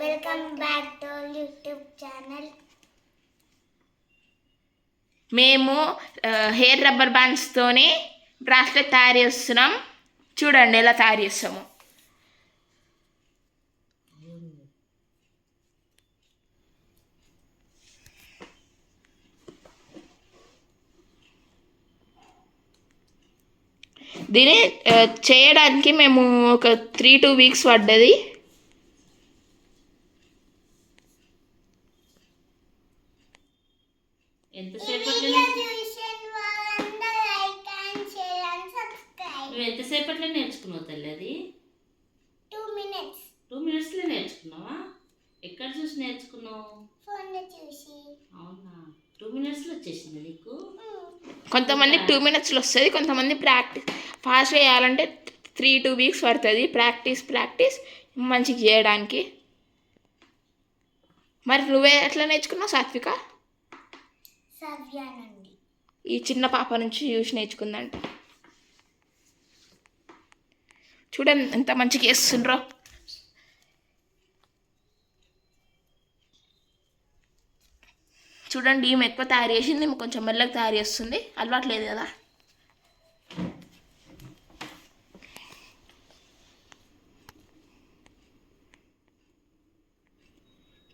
Welcome back to YouTube channel. మేము hair rubber బ్యాండ్స్తోని bracelet తయారు చేస్తున్నాం. చూడండి ఎలా తయారు చేస్తాము. దీన్ని చేయడానికి మేము ఒక 3-2 వీక్స్ పడ్డది. ఎంతసేపట్లో నేర్చుకున్నావు తల్లి? అది 2 minutes. 2 minutesలో నేర్చుకున్నావా? ఎక్కడ చూసి నేర్చుకున్నావు? ఫోన్లో చూసి. అవునా, 2 minutesలో వచ్చేసింది నీకు? కొంతమంది 2 minutesలో వస్తుంది, కొంతమంది ఫాస్ట్గా చేయాలంటే 3-2 వీక్స్ పడుతుంది. ప్రాక్టీస్ మంచిగా చేయడానికి. మరి నువ్వే ఎట్లా నేర్చుకున్నావు సాత్విక? సవ్యానండి. ఈ చిన్న పాప నుంచి చూసి నేర్చుకుందంట. చూడండి ఎంత మంచిగా చేస్తుండ్రో. చూడండి, ఈమె ఎక్కువ తయారు చేసింది, ఈమె కొంచెం మెల్లగా తయారు చేస్తుంది. అలవాట్లేదు కదా.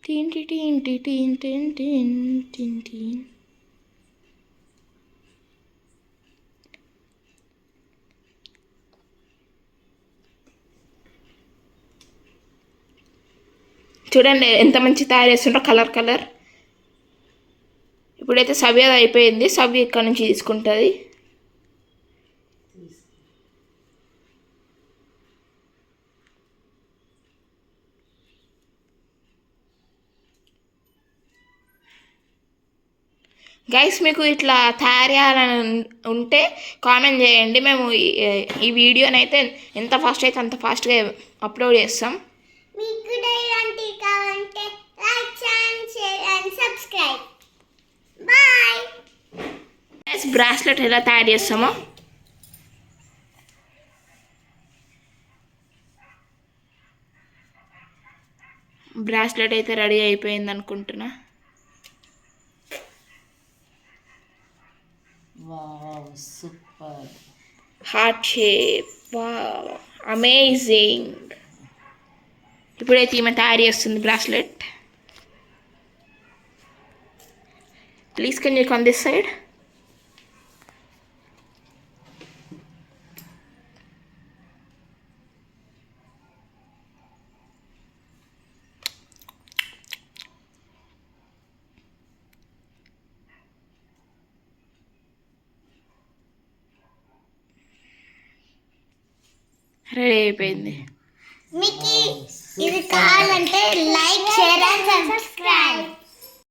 టీన్ టీన్ టీన్ టీన్ టీన్ టీన్ టీన్. చూడండి ఎంత మంచి తయారు చేస్తుండ్రో, కలర్. ఇప్పుడైతే సవ్యది అయిపోయింది. సవ్య ఇక్కడ నుంచి తీసుకుంటుంది. గైస్, మీకు ఇట్లా తయారు చేయాలని ఉంటే కామెంట్ చేయండి. మేము ఈ వీడియోని అయితే ఎంత ఫాస్ట్ అయితే అంత ఫాస్ట్గా అప్లోడ్ చేస్తాం. మీకు కూడా ఇలాంటివి కావాలంటే లైక్ చేయండి, share and subscribe. Bye. Bracelet ఎలా తయారు చేస్తామో బ్రాస్లెట్ అయితే రెడీ అయిపోయింది అనుకుంటున్నా. Wow, super. Heart shape. Wow, amazing. ఇప్పుడైతే ఈమె తయారు చేస్తుంది bracelet. Please can you come this side? Ready అయిపోయింది. మీకు ఇది కావాలంటే లైక్, షేర్ అండ్ సబ్స్క్రైబ్.